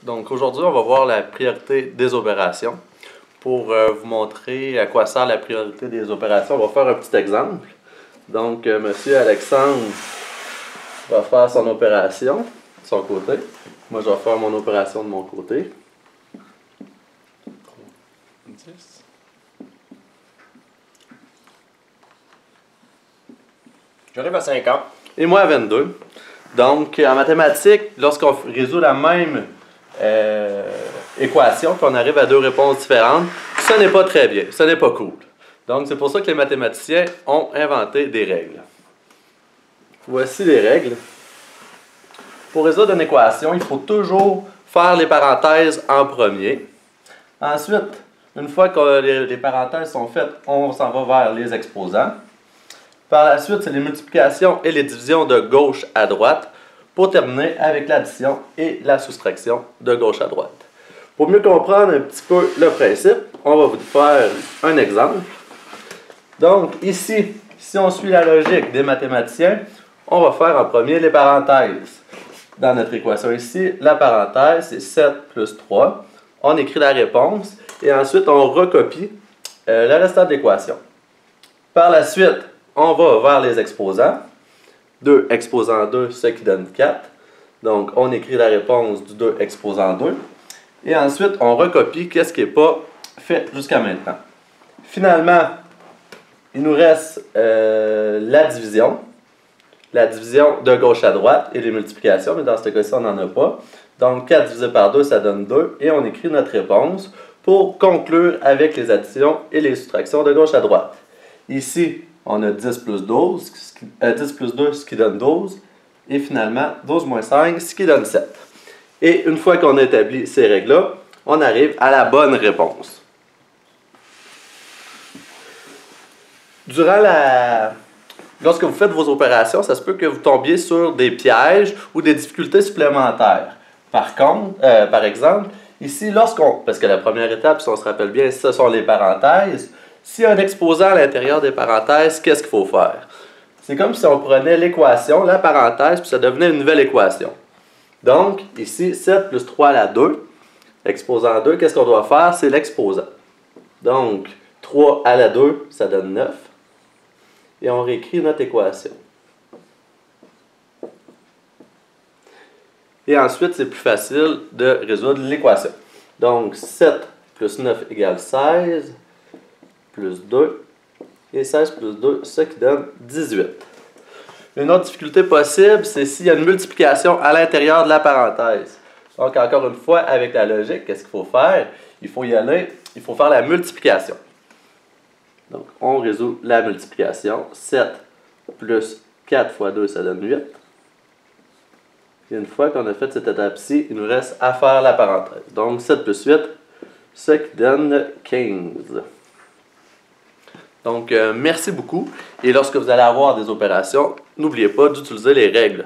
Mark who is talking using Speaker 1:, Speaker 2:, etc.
Speaker 1: Donc aujourd'hui, on va voir la priorité des opérations. Pour vous montrer à quoi sert la priorité des opérations, on va faire un petit exemple. Donc, Monsieur Alexandre va faire son opération de son côté. Moi, je vais faire mon opération de mon côté.
Speaker 2: 10. J'arrive à 50.
Speaker 1: Et moi à 22. Donc, en mathématiques, lorsqu'on résout la même équation, puis on arrive à deux réponses différentes, ce n'est pas très bien, ce n'est pas cool. Donc, c'est pour ça que les mathématiciens ont inventé des règles. Voici les règles. Pour résoudre une équation, il faut toujours faire les parenthèses en premier. Ensuite, une fois que les parenthèses sont faites, on s'en va vers les exposants. Par la suite, c'est les multiplications et les divisions de gauche à droite pour terminer avec l'addition et la soustraction de gauche à droite. Pour mieux comprendre un petit peu le principe, on va vous faire un exemple. Donc ici, si on suit la logique des mathématiciens, on va faire en premier les parenthèses. Dans notre équation ici, la parenthèse, c'est 7 plus 3. On écrit la réponse et ensuite on recopie le restant de l'équation. Par la suite, on va vers les exposants. 2 exposant 2, ce qui donne 4. Donc, on écrit la réponse du 2 exposant 2. Et ensuite, on recopie qu'est-ce qui n'est pas fait jusqu'à maintenant. Finalement, il nous reste la division. La division de gauche à droite et les multiplications, mais dans ce cas-ci, on n'en a pas. Donc, 4 divisé par 2, ça donne 2. Et on écrit notre réponse pour conclure avec les additions et les soustractions de gauche à droite. Ici, on a 10 plus 12, 10 plus 2, ce qui donne 12. Et finalement, 12 moins 5, ce qui donne 7. Et une fois qu'on a établi ces règles-là, on arrive à la bonne réponse. Lorsque vous faites vos opérations, ça se peut que vous tombiez sur des pièges ou des difficultés supplémentaires. Par exemple, ici, parce que la première étape, si on se rappelle bien, ce sont les parenthèses. S'il y a un exposant à l'intérieur des parenthèses, qu'est-ce qu'il faut faire? C'est comme si on prenait l'équation, la parenthèse, puis ça devenait une nouvelle équation. Donc, ici, 7 plus 3 à la 2, exposant 2, qu'est-ce qu'on doit faire? C'est l'exposant. Donc, 3 à la 2, ça donne 9. Et on réécrit notre équation. Et ensuite, c'est plus facile de résoudre l'équation. Donc, 7 plus 9 égale 16. Plus 2, et 16 plus 2, ce qui donne 18. Une autre difficulté possible, c'est s'il y a une multiplication à l'intérieur de la parenthèse. Donc, encore une fois, avec la logique, qu'est-ce qu'il faut faire? Il faut faire la multiplication. Donc, on résout la multiplication. 7 plus 4 fois 2, ça donne 8. Et une fois qu'on a fait cette étape-ci, il nous reste à faire la parenthèse. Donc, 7 plus 8, ce qui donne 15. Donc, merci beaucoup. Et lorsque vous allez avoir des opérations, n'oubliez pas d'utiliser les règles.